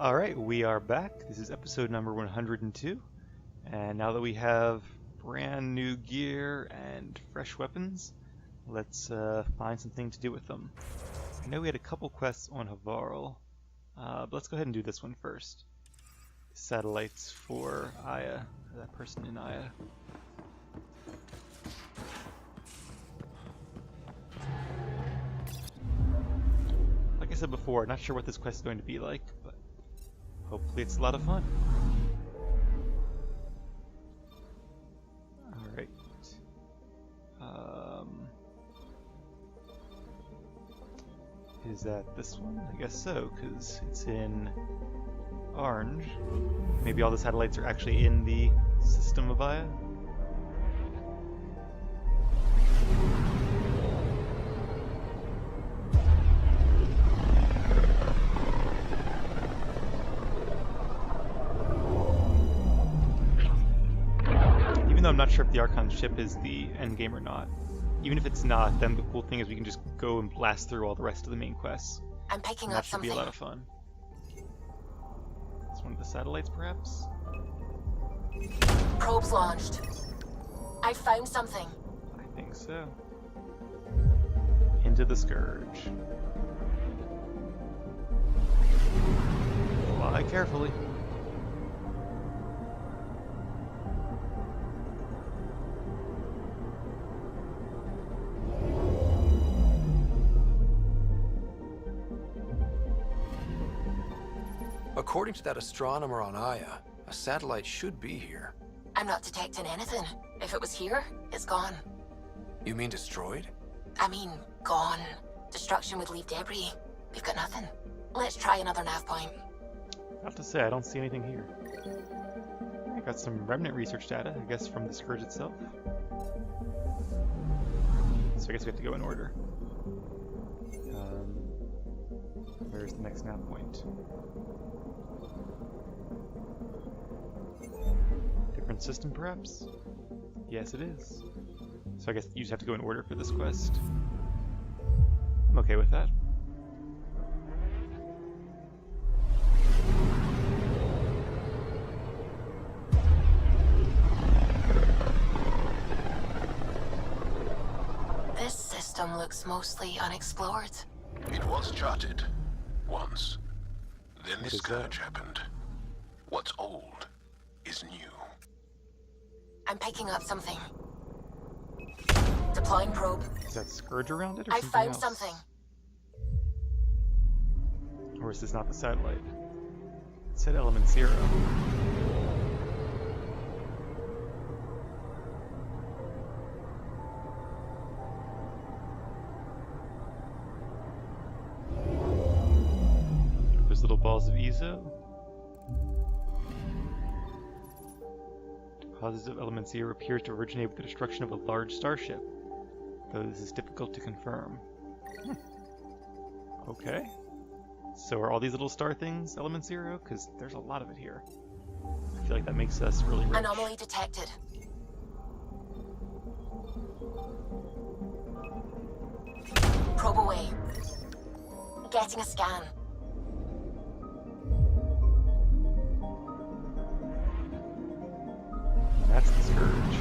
Alright, we are back. This is episode number 102. And now that we have brand new gear and fresh weapons, let's find something to do with them. I know we had a couple quests on Havarl, but let's go ahead and do this one first. Satellites for Aya, that person in Aya. Like I said before, not sure what this quest is going to be like, but hopefully it's a lot of fun. Alright. Is that this one? I guess so, because it's in orange. Maybe all the satellites are actually in the system of Aya? Even though I'm not sure if the Archon ship is the endgame or not. Even if it's not, then the cool thing is we can just go and blast through all the rest of the main quests. I'm picking And that up should something. be a lot of fun. It's one of the satellites, perhaps? Probes launched. I found something. I think so. Into the Scourge. Fly carefully. According to that astronomer on Aya, a satellite should be here. I'm not detecting anything. If it was here, it's gone. You mean destroyed? I mean, gone. Destruction would leave debris. We've got nothing. Let's try another nav point. I have to say, I don't see anything here. I got some remnant research data, I guess, from the Scourge itself. So I guess we have to go in order. Where's the next nav point? Different system, perhaps? Yes, it is. So I guess you just have to go in order for this quest. I'm okay with that. This system looks mostly unexplored. It was charted. Once. Then What the is Scourge that? happened. What's old is new. I'm picking up something. Deploying probe. Is that Scourge around it or I something found else? something. Or is this not the satellite? It said element 0. There's little balls of Ezo. Deposits of element 0 appears to originate with the destruction of a large starship, though this is difficult to confirm. Okay. So are all these little star things element 0? Because there's a lot of it here. I feel like that makes us really rich. Anomaly detected. Probe away. Getting a scan. That's the Scourge.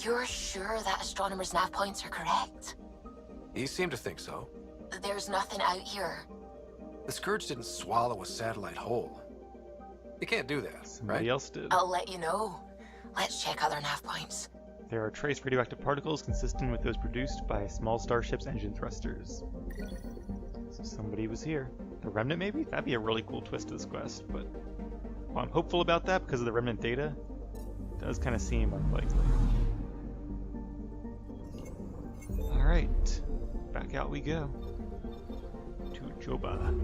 You're sure that astronomer's nav points are correct? He seemed to think so. There's nothing out here. The Scourge didn't swallow a satellite whole. You can't do that, Somebody right? else did. I'll let you know. Let's check other nav points. There are trace radioactive particles consistent with those produced by a small starship's engine thrusters. So somebody was here. The Remnant, maybe? That'd be a really cool twist to this quest, but well, I'm hopeful about that because of the Remnant data. It does kind of seem unlikely. Alright, back out we go. To Joba.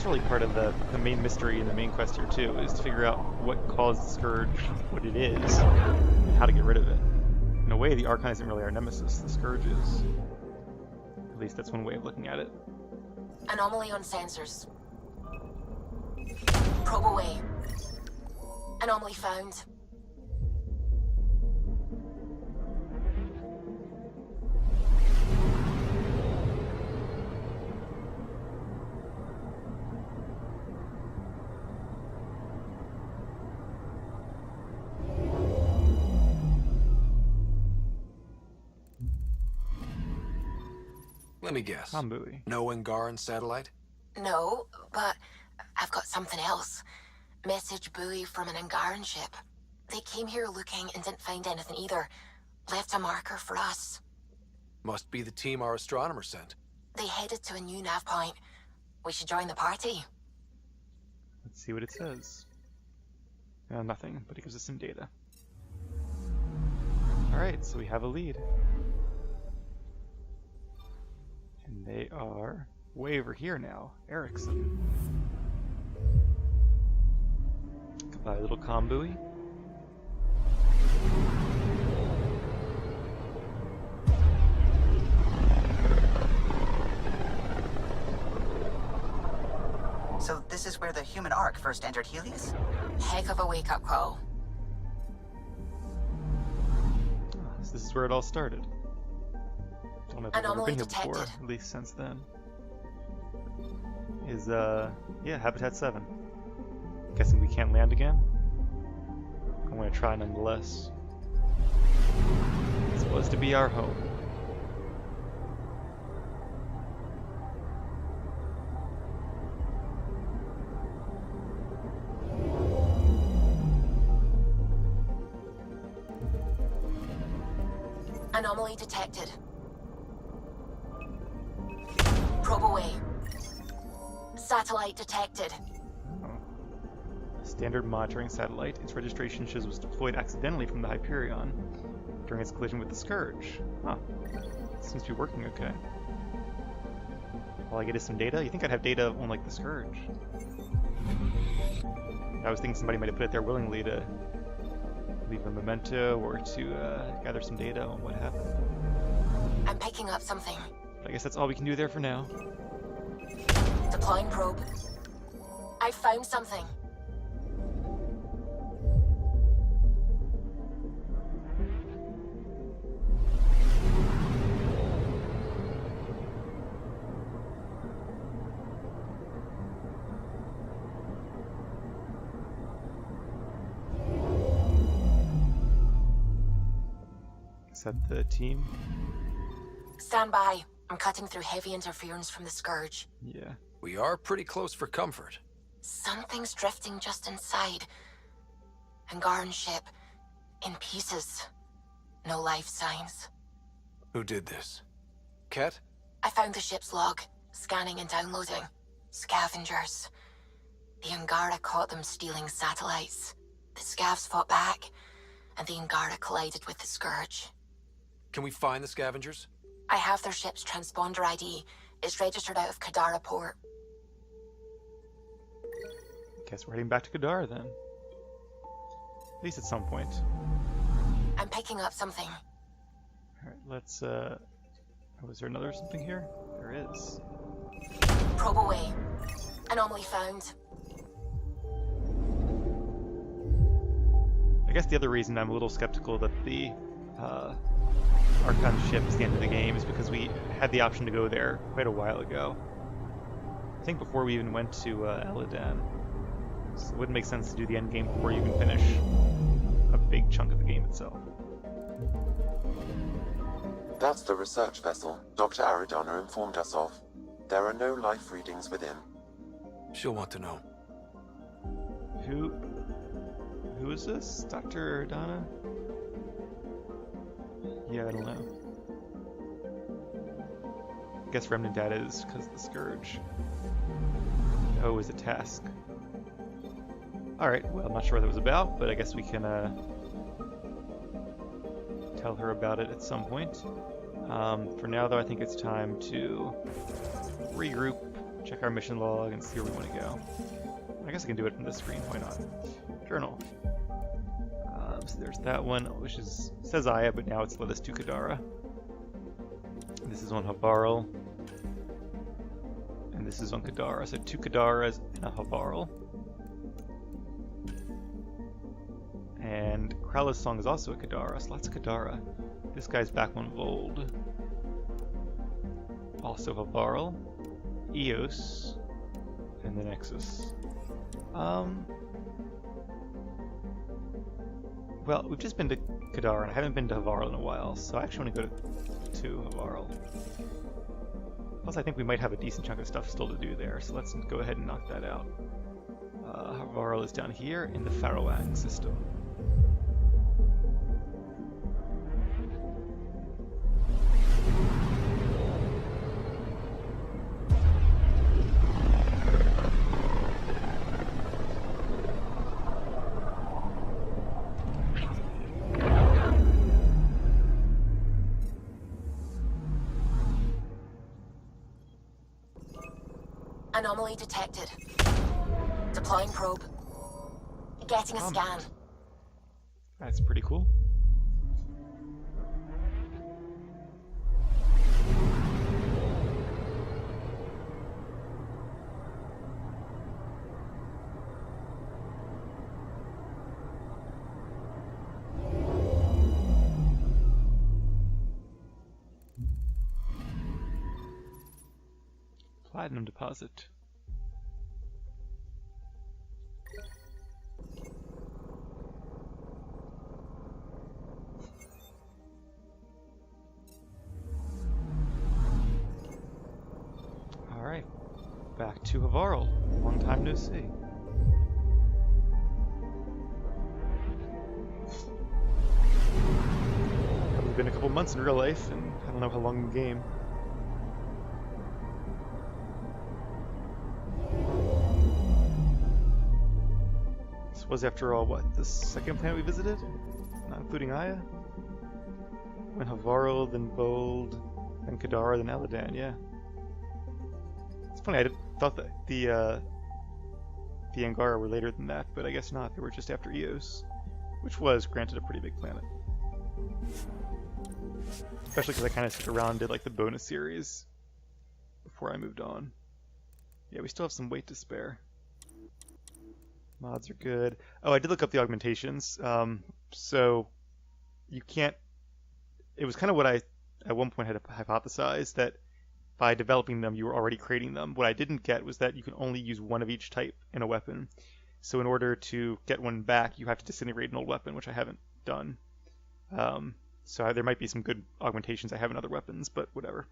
really part of the main mystery and the main quest here too, is to figure out what caused the Scourge, what it is, and how to get rid of it. In a way, the Archon isn't really our nemesis, the Scourge is. At least that's one way of looking at it. Anomaly on sensors. Probe away. Anomaly found. Let me guess. Buoy. No Angaran satellite? No, but I've got something else. Message buoy from an Angaran ship. They came here looking and didn't find anything either. Left a marker for us. Must be the team our astronomer sent. They headed to a new nav point. We should join the party. Let's see what it says. Nothing, but it gives us some data. Alright, so we have a lead. And they are way over here now. Erickson. Goodbye, little comm buoy. So this is where the human Ark first entered Helios? Heck of a wake-up call. So this is where it all started. Don't know if I've ever Anomaly been here before, detected. at least since then. Is, yeah, Habitat 7. Guessing we can't land again? I'm gonna try nonetheless. It's supposed to be our home. Anomaly detected. Probe away. Satellite detected. Oh. Standard monitoring satellite. Its registration shows was deployed accidentally from the Hyperion during its collision with the Scourge. Huh. Seems to be working okay. All I get is some data? You think I'd have data on, like, the Scourge? I was thinking somebody might have put it there willingly to leave a memento or to gather some data on what happened. I'm picking up something. But I guess that's all we can do there for now. Deploying probe. I found something. Is that the team? Stand by. I'm cutting through heavy interference from the Scourge. Yeah. We are pretty close for comfort. Something's drifting just inside. Angaran ship. In pieces. No life signs. Who did this? Ket? I found the ship's log. Scanning and downloading. Scavengers. The Angara caught them stealing satellites. The Scavs fought back, and the Angara collided with the Scourge. Can we find the scavengers? I have their ship's transponder ID. It's registered out of Kadara port. Guess we're heading back to Kadara then. At least at some point. I'm picking up something. Alright, let's, oh, is there another something here? There is. Probe away. Anomaly found. I guess the other reason I'm a little skeptical that the, Archon ship is the end of the game is because we had the option to go there quite a while ago. I think before we even went to Eladan. So it wouldn't make sense to do the end game before you can finish a big chunk of the game itself. That's the research vessel Dr. Aridana informed us of. There are no life readings within. She'll want to know. Who is this? Dr. Aridana? Yeah, I don't know. I guess remnant data is because of the Scourge. O is a task. Alright, well, I'm not sure what that was about, but I guess we can tell her about it at some point. For now, though, I think it's time to regroup, check our mission log and see where we want to go. I guess I can do it from this screen, why not? Journal. So there's that one, which says Aya, but now it's led us to Kadara. This is on Havarl. And this is on Kadara, so 2 Kadaras and a Havarl. And Krala's song is also a Kadara, so lots of Kadara. This guy's back on Vold. Also Havarl, Eos, and the Nexus. Well, we've just been to Kadara, and I haven't been to Havarl in a while, so I actually want to go to Havarl. Plus, I think we might have a decent chunk of stuff still to do there, so let's go ahead and knock that out. Havarl is down here in the Faroang system. Anomaly detected. Deploying probe. Getting a scan. That's pretty cool. Platinum deposit. Alright, back to Havarl. Long time no see. Probably been a couple months in real life, and I don't know how long in game. This was, after all, what, the second planet we visited? Not including Aya? Then Havarl, then Bold, then Kadara, then Aladan, yeah. It's funny, I thought that the Angara were later than that, but I guess not. They were just after Eos, which was, granted, a pretty big planet. Especially because I kind of stuck around and did like the bonus series before I moved on. Yeah, we still have some weight to spare. Mods are good. Oh, I did look up the augmentations. So you can't... It was kind of what I at one point had hypothesized, that by developing them you were already creating them. What I didn't get was that you can only use one of each type in a weapon. So in order to get one back, you have to disintegrate an old weapon, which I haven't done. So there might be some good augmentations I have in other weapons, but whatever.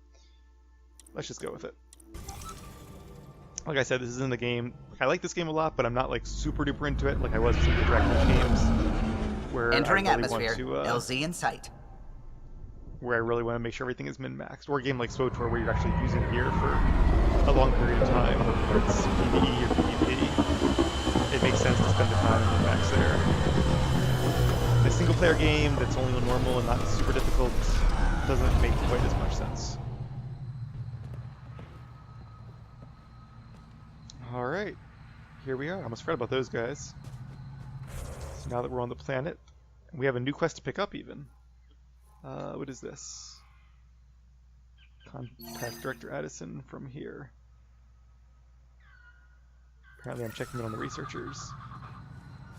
Let's just go with it. Like I said, this is in the game. I like this game a lot, but I'm not like super duper into it like I was with some of the Dragon Age games, where Entering I really atmosphere. LZ in sight. Where I really want to make sure everything is min-maxed. Or a game like SWTOR where you're actually using gear for a long period of time, whether it's PvE or PvP. It makes sense to spend the time and min-max there. A single-player game that's only on normal and not super difficult doesn't make quite as much sense. Alright, here we are. I almost forgot about those guys. So now that we're on the planet, we have a new quest to pick up even. What is this? Contact Director Addison from here. Apparently I'm checking in on the researchers.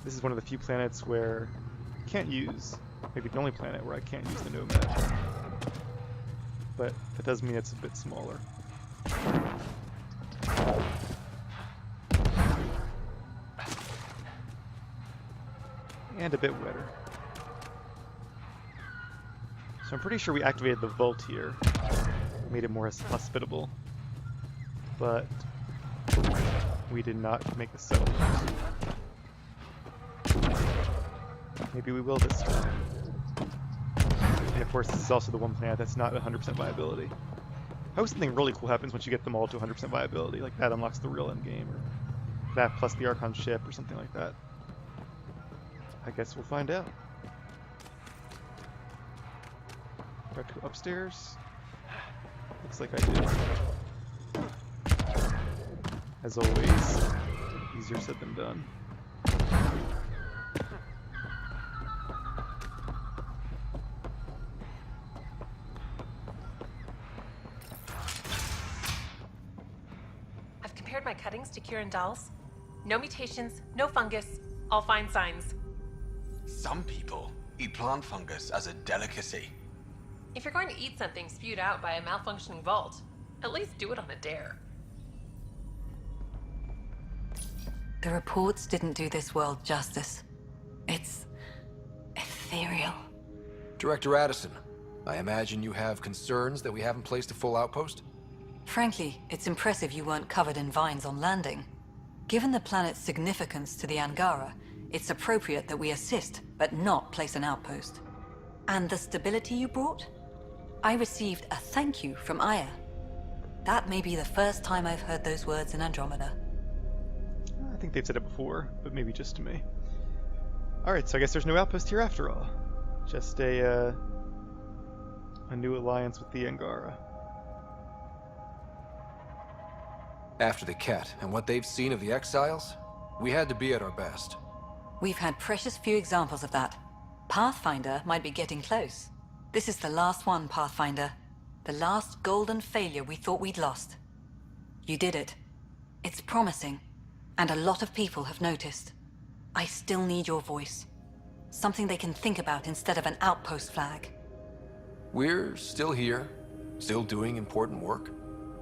This is one of the few planets where I can't use, maybe the only planet where I can't use the Nomad. But that does mean it's a bit smaller. And a bit wetter. So I'm pretty sure we activated the vault here, made it more hospitable, but we did not make a settlement. Maybe we will this time. And of course this is also the one planet that's not 100% viability. I hope something really cool happens once you get them all to 100% viability, like that unlocks the real endgame, or that plus the Archon ship, or something like that. I guess we'll find out. Do I have to go upstairs? Looks like I do. As always, easier said than done. I've compared my cuttings to Kieran Dahl's. No mutations, no fungus, all fine signs. Some people eat plant fungus as a delicacy. If you're going to eat something spewed out by a malfunctioning vault, at least do it on a dare. The reports didn't do this world justice. It's ethereal. Director Addison, I imagine you have concerns that we haven't placed a full outpost? Frankly, it's impressive you weren't covered in vines on landing. Given the planet's significance to the Angara, it's appropriate that we assist, but not place an outpost. And the stability you brought? I received a thank you from Aya. That may be the first time I've heard those words in Andromeda. I think they've said it before, but maybe just to me. Alright, so I guess there's no outpost here after all. Just a new alliance with the Angara. After the Ket and what they've seen of the exiles, we had to be at our best. We've had precious few examples of that. Pathfinder might be getting close. This is the last one, Pathfinder. The last golden failure we thought we'd lost. You did it. It's promising, and a lot of people have noticed. I still need your voice. Something they can think about instead of an outpost flag. We're still here, still doing important work.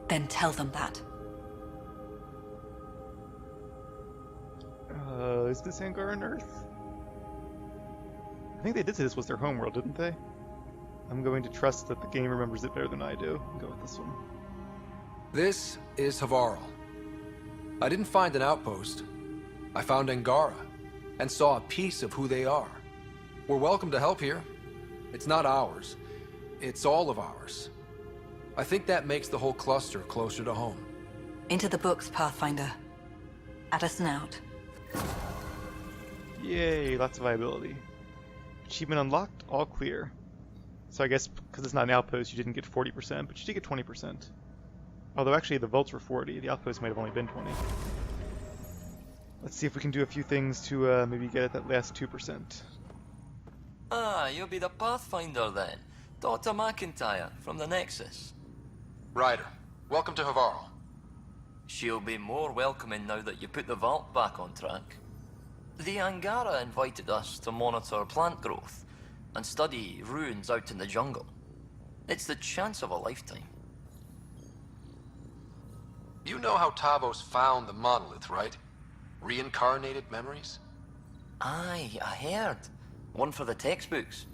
Then tell them that. Is this Angara on Earth? I think they did say this was their homeworld, didn't they? I'm going to trust that the game remembers it better than I do and go with this one. This is Havarl. I didn't find an outpost. I found Angara, and saw a piece of who they are. We're welcome to help here. It's not ours. It's all of ours. I think that makes the whole cluster closer to home. Into the books, Pathfinder. Addison out. Yay, lots of viability. Achievement unlocked, all clear. So I guess because it's not an outpost, you didn't get 40%, but you did get 20%. Although actually the vaults were 40, the outpost might have only been 20. Let's see if we can do a few things to maybe get at that last 2%. Ah, you'll be the Pathfinder then. Dr. McIntyre from the Nexus. Ryder, welcome to Havarl. She'll be more welcoming now that you put the vault back on track. The Angara invited us to monitor plant growth and study ruins out in the jungle. It's the chance of a lifetime. You know how Tavos found the monolith, right? Reincarnated memories? Aye, I heard. One for the textbooks.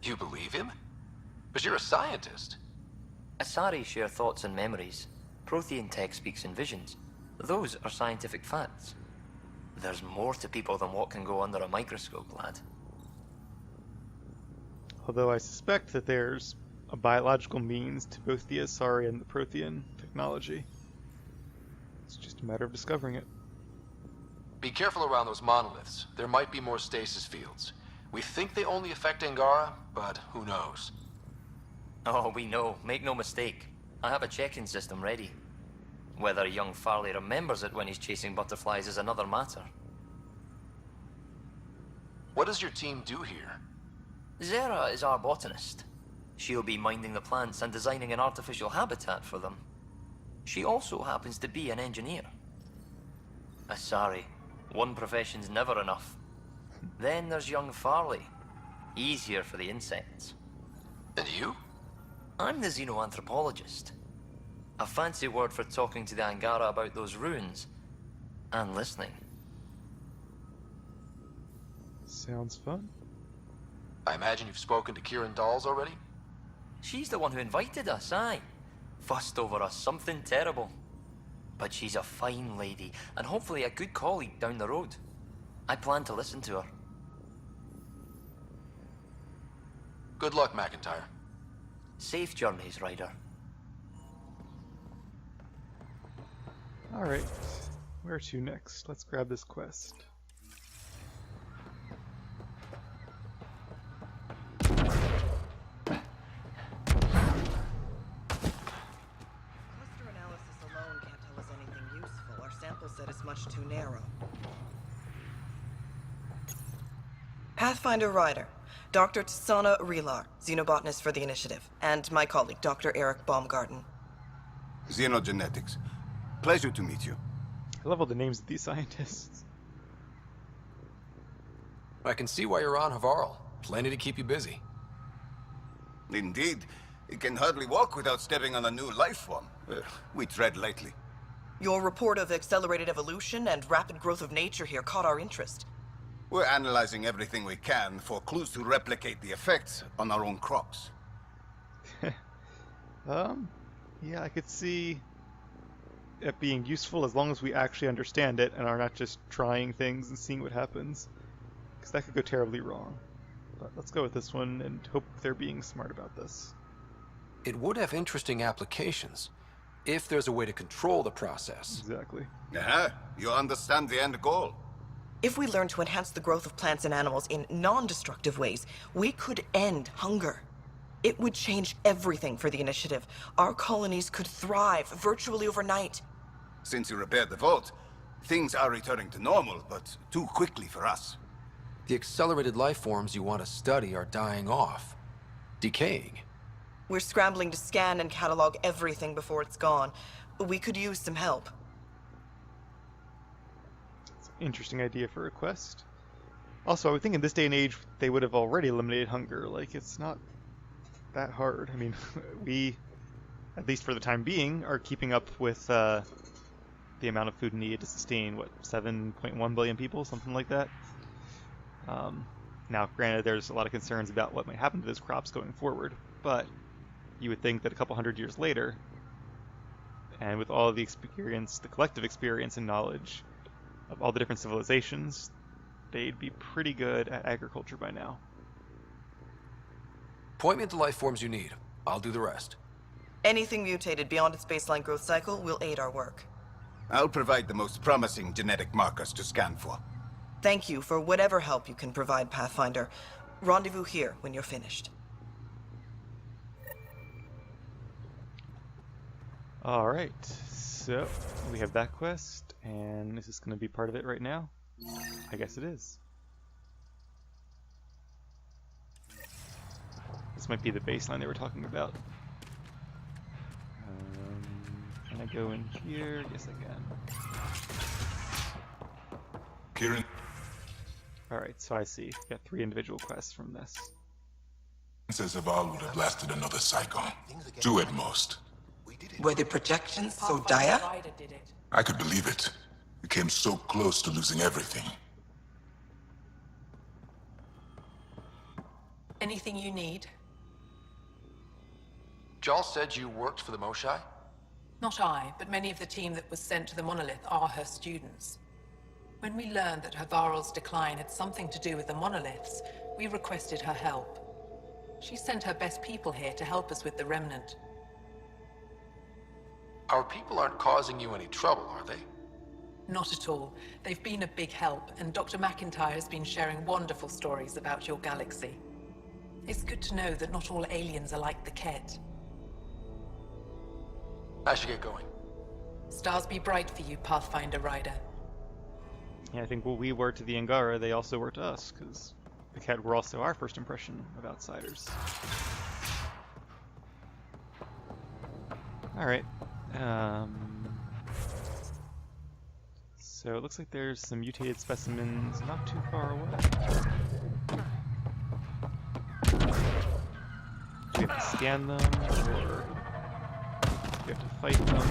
You believe him? But you're a scientist. Asari share thoughts and memories. Prothean tech speaks in visions. Those are scientific facts. There's more to people than what can go under a microscope, lad. Although I suspect that there's a biological means to both the Asari and the Prothean technology. It's just a matter of discovering it. Be careful around those monoliths. There might be more stasis fields. We think they only affect Angara, but who knows? Oh, we know. Make no mistake. I have a check-in system ready. Whether young Farley remembers it when he's chasing butterflies is another matter. What does your team do here? Zera is our botanist. She'll be minding the plants and designing an artificial habitat for them. She also happens to be an engineer. Asari, one profession's never enough. Then there's young Farley. Easier for the insects. And you? I'm the xenoanthropologist. A fancy word for talking to the Angara about those ruins. And listening. Sounds fun. I imagine you've spoken to Kieran Dawes already? She's the one who invited us, aye. Fussed over us something terrible. But she's a fine lady, and hopefully a good colleague down the road. I plan to listen to her. Good luck, McIntyre. Safe journeys, Ryder. Alright, where to next? Let's grab this quest. Cluster analysis alone can't tell us anything useful or is much too narrow. Pathfinder Ryder, Dr. Tsana Relar, xenobotanist for the Initiative, and my colleague, Dr. Eric Baumgarten. Xenogenetics. Pleasure to meet you. I love all the names of these scientists. I can see why you're on Havarl. Plenty to keep you busy. Indeed. It can hardly walk without stepping on a new life form. We tread lightly. Your report of accelerated evolution and rapid growth of nature here caught our interest. We're analyzing everything we can for clues to replicate the effects on our own crops. Yeah, I could see it being useful as long as we actually understand it and are not just trying things and seeing what happens. Because that could go terribly wrong. But let's go with this one and hope they're being smart about this. It would have interesting applications, if there's a way to control the process. Exactly. Aha, you understand the end goal. If we learn to enhance the growth of plants and animals in non-destructive ways, we could end hunger. It would change everything for the Initiative. Our colonies could thrive virtually overnight. Since you repaired the vault, things are returning to normal, but too quickly for us. The accelerated life forms you want to study are dying off. Decaying. We're scrambling to scan and catalog everything before it's gone. We could use some help. Interesting idea for a quest. Also, I would think in this day and age they would have already eliminated hunger. Like, it's not that hard. I mean, we, at least for the time being, are keeping up with the amount of food needed to sustain, what, 7.1 billion people? Something like that. Now, granted, there's a lot of concerns about what might happen to those crops going forward, but you would think that a couple hundred years later, and with all of the experience, the collective experience and knowledge of all the different civilizations, they'd be pretty good at agriculture by now. Point me at the life forms you need. I'll do the rest. Anything mutated beyond its baseline growth cycle will aid our work. I'll provide the most promising genetic markers to scan for. Thank you for whatever help you can provide, Pathfinder. Rendezvous here when you're finished. Alright, so we have that quest, and is this going to be part of it right now? I guess it is. This might be the baseline they were talking about. Can I go in here? Yes, I can. Kieran? Alright, so I see. We've got 3 individual quests from this. Says Havarl would have lasted another cycle. 2 at most. Were the projections so dire? I could believe it. We came so close to losing everything. Anything you need? Jal said you worked for the Moshai? Not I, but many of the team that was sent to the monolith are her students. When we learned that Havarl's decline had something to do with the monoliths, we requested her help. She sent her best people here to help us with the remnant. Our people aren't causing you any trouble, are they? Not at all. They've been a big help, and Dr. McIntyre has been sharing wonderful stories about your galaxy. It's good to know that not all aliens are like the Kett. I should get going. Stars be bright for you, Pathfinder Ryder. Yeah, I think what we were to the Angara, they also were to us, because the Kett were also our first impression of outsiders. Alright. So it looks like there's some mutated specimens not too far away. Do we have to scan them, or do we have to fight them?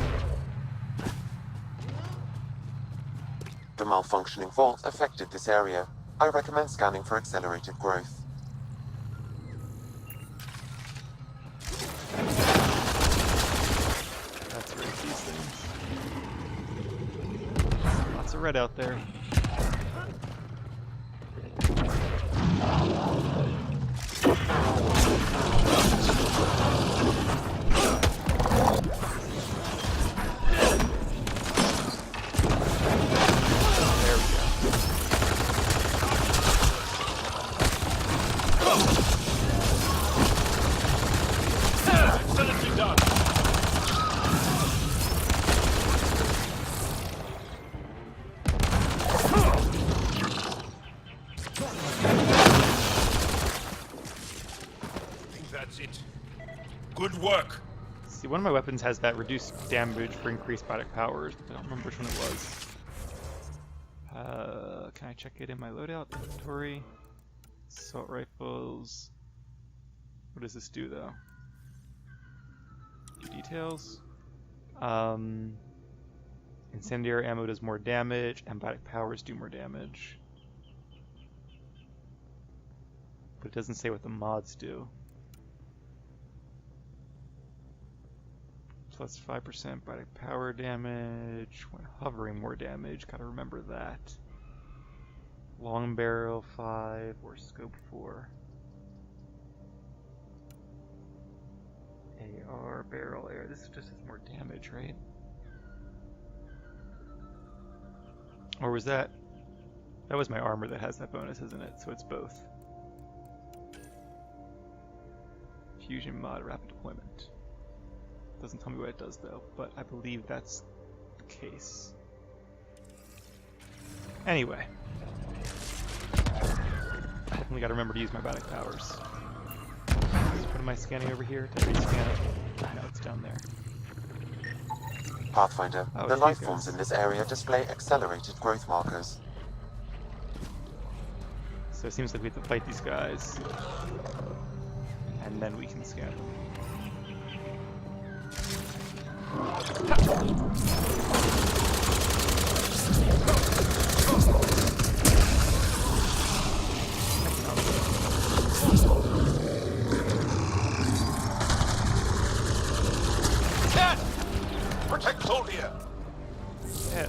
The malfunctioning vault affected this area. I recommend scanning for accelerated growth. That's where it sees things. Lots of red out there. Good work. See, one of my weapons has that reduced damage for increased biotic powers, but I don't remember which one it was. Can I check it in my loadout inventory? Assault rifles. What does this do, though? Details. Incendiary ammo does more damage, and biotic powers do more damage. But it doesn't say what the mods do. Plus 5% biotic power damage. When hovering, more damage. Gotta remember that. Long barrel 5 or scope 4. AR, barrel air. This just has more damage, right? Or was that... That was my armor that has that bonus, isn't it? So it's both. Fusion mod, rapid deployment. Doesn't tell me what it does though, but I believe that's the case. Anyway. Definitely gotta remember to use my biotic powers. What am I scanning over here? Did I rescan it? No, it's down there. Pathfinder, Oh, the it's life these forms guys. in this area display accelerated growth markers. So it seems like we have to fight these guys. And then we can scan them. Cat! Protect Soldier! Yeah.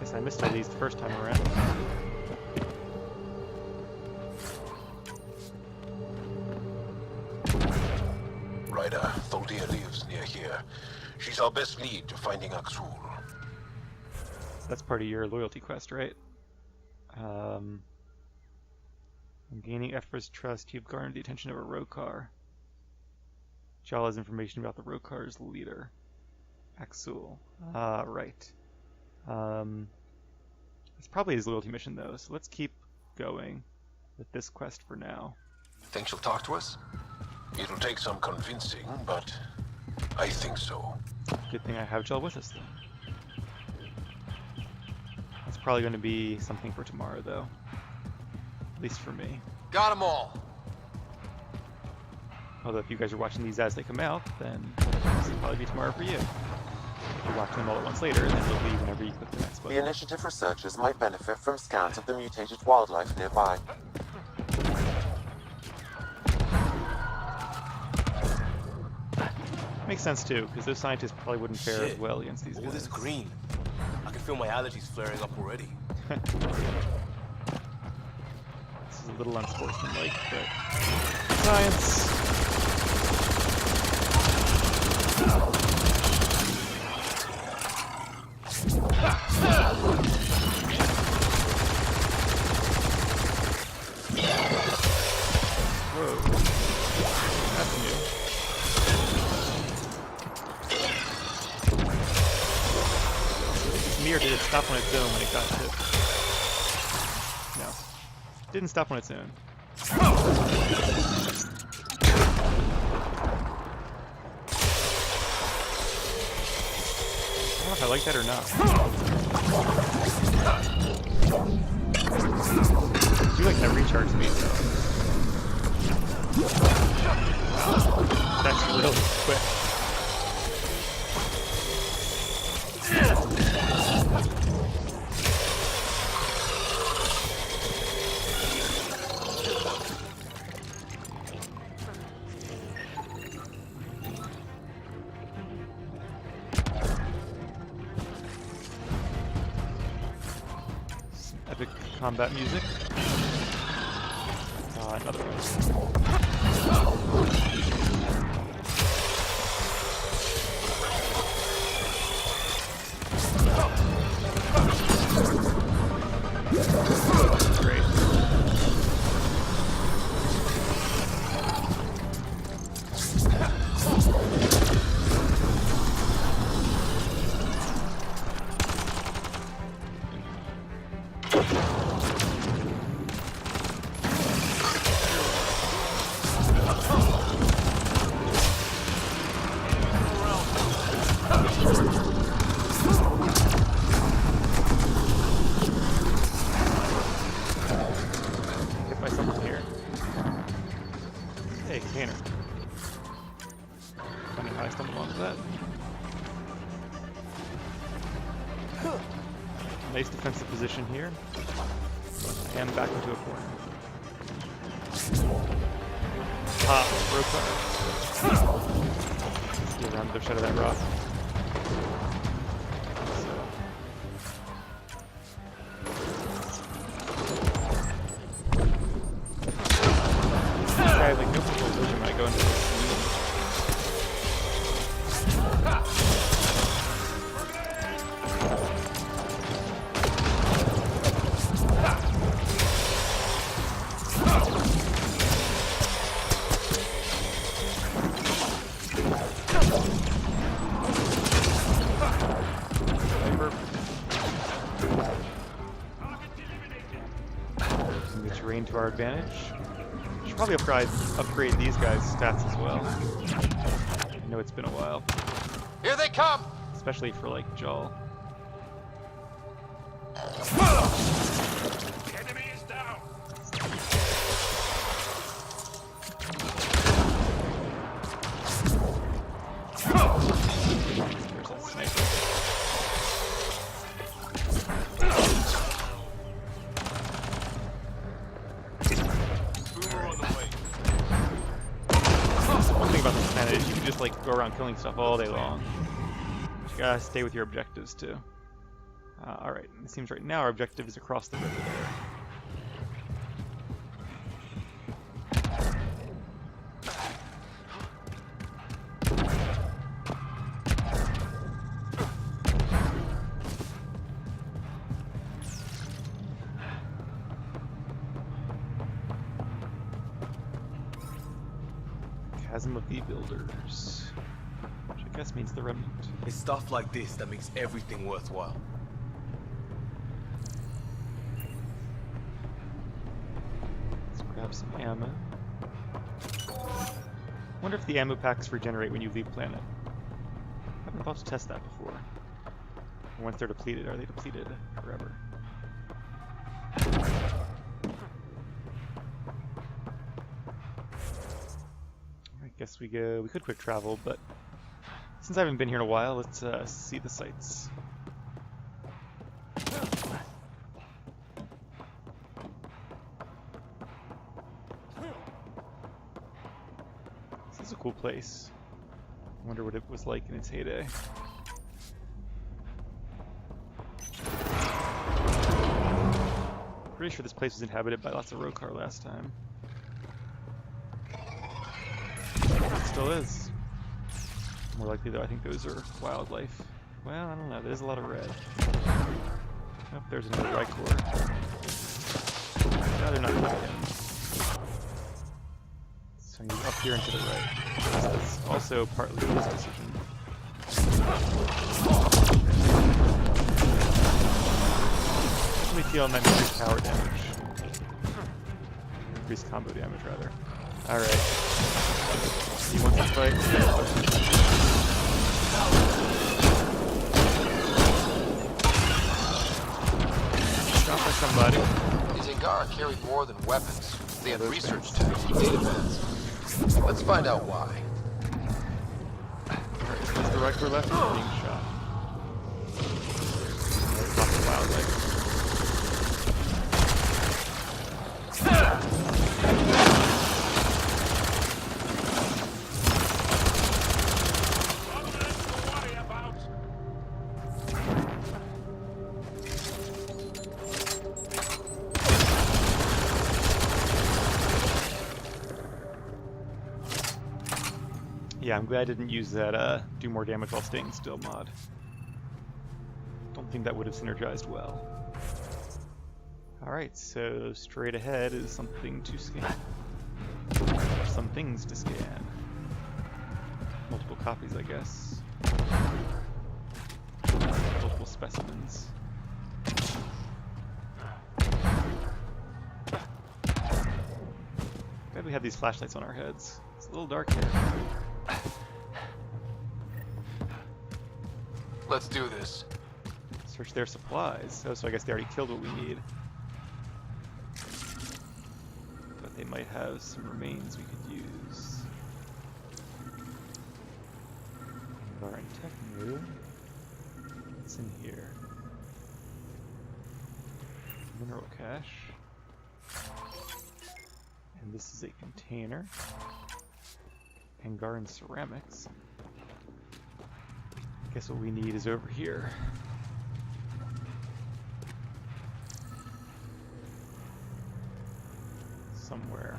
Guess I missed all these the first time around. Ryder, Tholdia lives near here. She's our best lead to finding Aksul. So that's part of your loyalty quest, right? I'm gaining Ephra's trust. You've garnered the attention of a Rokar. Jal has information about the Rokar's leader, Aksul. Right. It's probably his loyalty mission, though, so let's keep going with this quest for now. Think she'll talk to us? It'll take some convincing, but I think so. Good thing I have Jal with us, then. That's probably going to be something for tomorrow, though. At least for me. Got them all. Although if you guys are watching these as they come out, then this will probably be tomorrow for you. If you're watching them all at once later, then it'll be whenever you click the next button. The initiative researchers might benefit from scans of the mutated wildlife nearby. Makes sense too, because those scientists probably wouldn't fare as well against these All guys. this green. I can feel my allergies flaring up already. This is a little unsportsmanlike, but science. Whoa, that's new. Mirror did it stop on its own when it got hit? No. Didn't stop on its own. I don't know if I like that or not. I do like that recharge speed though. That's really quick. Epic combat music. Another one. Great. I stumbled onto that. Nice defensive position here. I am back into a corner. Rope up. Let's get around the other side of that rock. I have like no control vision when I go into this. Using the terrain to our advantage. Should probably upgrade these guys' stats as well. I know it's been a while. Here they come! Especially for like Jaw. Enemy is down. There's that sniper. One thing about this planet is you can just like go around killing stuff all day long. You gotta stay with your objectives too. Alright, it seems right now our objective is across the river there. Chasm of the Builders, which I guess means the remnant. It's stuff like this that makes everything worthwhile. Let's grab some ammo. Wonder if the ammo packs regenerate when you leave planet. I haven't thought to test that before. Once they're depleted, are they depleted forever? Guess we could quick travel, but since I haven't been here in a while, let's see the sights. This is a cool place. I wonder what it was like in its heyday. Pretty sure this place was inhabited by lots of Rokar last time. Still is. More likely though, I think those are wildlife. Well, I don't know, there's a lot of red. Oh, there's another Rykor. No, they're not coming in. So you up here and to the right. That's also partly his decision. Actually feel on that increased power damage. Increased combo damage, rather. Alright. He wants to fight. Shot by somebody. These Angara carried more than weapons. They had research tech and data bands. Let's find out why. Alright, so is the Rykor left or being shot? Lots of wildlife. Yeah, I'm glad I didn't use that do more damage while staying still mod. Don't think that would have synergized well. Alright, so straight ahead is something to scan. Some things to scan. Multiple copies, I guess. Multiple specimens. Glad we have these flashlights on our heads. It's a little dark here. Let's do this. Search their supplies. Oh, so I guess they already killed what we need. But they might have some remains we could use. Techno. What's in here? Mineral cache. And this is a container. Angaran ceramics. Guess what we need is over here. Somewhere.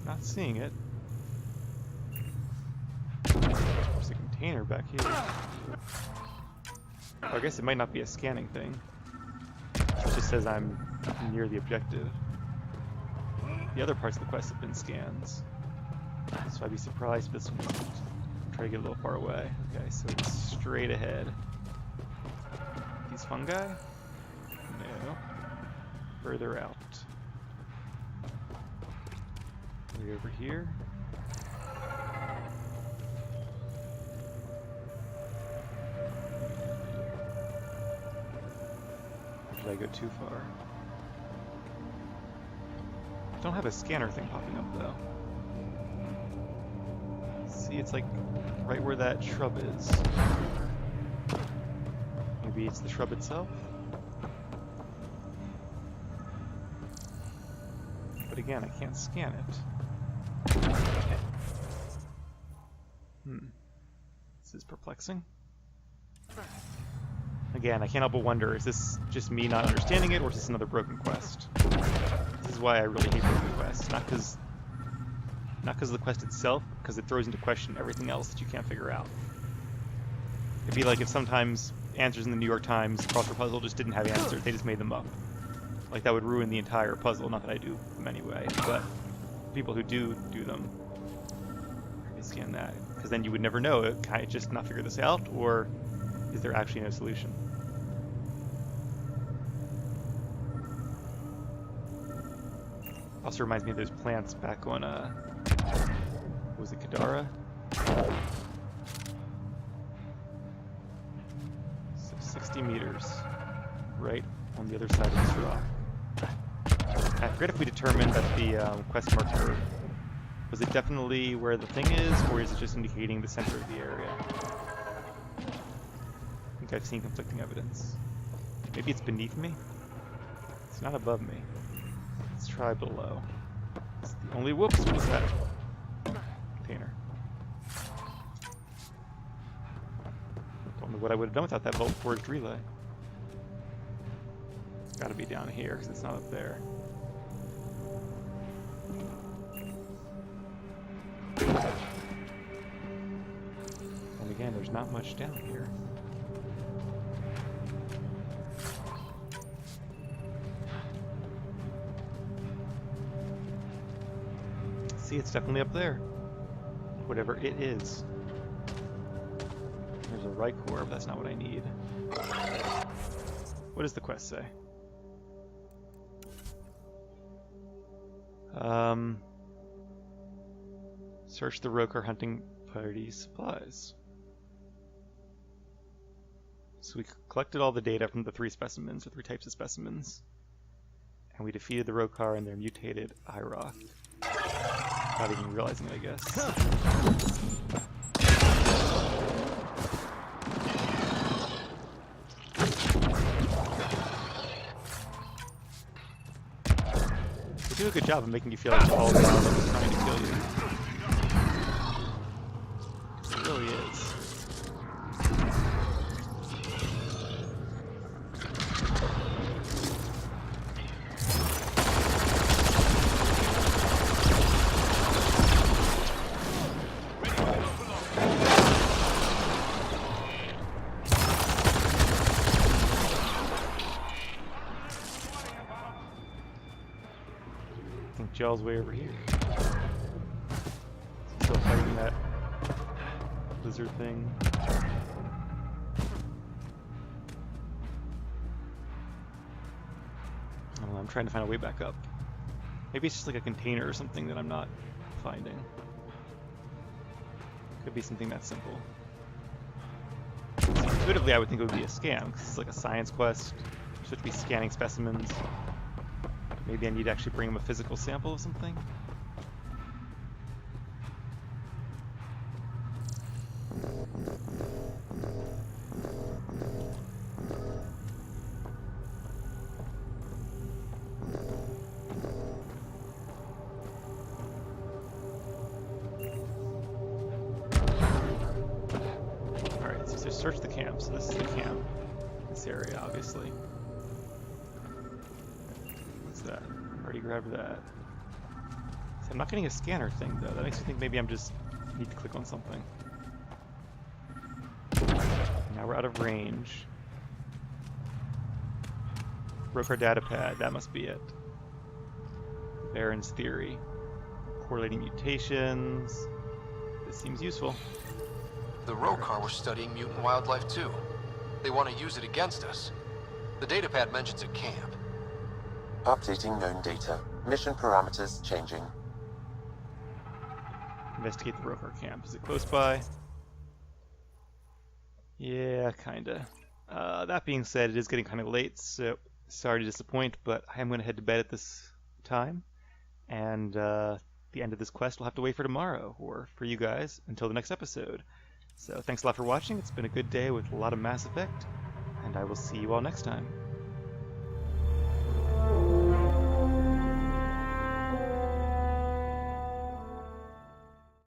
Not seeing it. There's a container back here. Oh, I guess it might not be a scanning thing. It just says I'm near the objective. The other parts of the quest have been scans. So I'd be surprised if this one won't. Try to get a little far away. Okay, so it's straight ahead. These fungi? No. Further out. Way over here. Did I go too far? I don't have a scanner thing popping up though. See, it's like right where that shrub is. Maybe it's the shrub itself? But again, I can't scan it. This is perplexing. Again, I can't help but wonder, is this just me not understanding it, or is this another broken quest? This is why I really hate broken quests. Not because of the quest itself, because it throws into question everything else that you can't figure out. It'd be like if sometimes answers in the New York Times crossword puzzle just didn't have answers, they just made them up. Like that would ruin the entire puzzle, not that I do them anyway, but people who do them, they scan that. Because then you would never know, can I just not figure this out, or is there actually no solution? Also reminds me of those plants back on, what was it, Kadara? So 60 meters, right on the other side of this rock. I forget if we determined that the quest marker, was it definitely where the thing is, or is it just indicating the center of the area? I think I've seen conflicting evidence. Maybe it's beneath me? It's not above me. Let's try below. It's the only, whoops, what was that? Container. Don't know what I would have done without that bolt forged relay. It's gotta be down here, because it's not up there. And again, there's not much down here. See, it's definitely up there. Whatever it is. There's a right core, but that's not what I need. What does the quest say? Search the Roker hunting party supplies. So we collected all the data from the three specimens, or three types of specimens. And we defeated the Rokar and their mutated Iroth. Not even realizing it, I guess. They do a good job of making you feel like all the time is trying to kill you. It really is. Gel's way over here. Still fighting that lizard thing. I don't know, I'm trying to find a way back up. Maybe it's just like a container or something that I'm not finding. Could be something that simple. So intuitively, I would think it would be a scam, because it's like a science quest. You're supposed to be scanning specimens. Maybe I need to actually bring him a physical sample of something. Alright, so search the camp. So this is the camp. This area, obviously. What's that? Already grabbed that. So I'm not getting a scanner thing though. That makes me think maybe I'm just need to click on something. Now we're out of range. Broke our data pad. That must be it. Baron's theory. Correlating mutations. This seems useful. The Rokar were studying mutant wildlife too. They want to use it against us. The datapad mentions a camp. Updating known data. Mission parameters changing. Investigate the Rokar camp. Is it close by? Yeah, kinda. That being said, it is getting kind of late, so sorry to disappoint, but I am going to head to bed at this time. And the end of this quest will have to wait for tomorrow, or for you guys, until the next episode. So thanks a lot for watching. It's been a good day with a lot of Mass Effect, and I will see you all next time.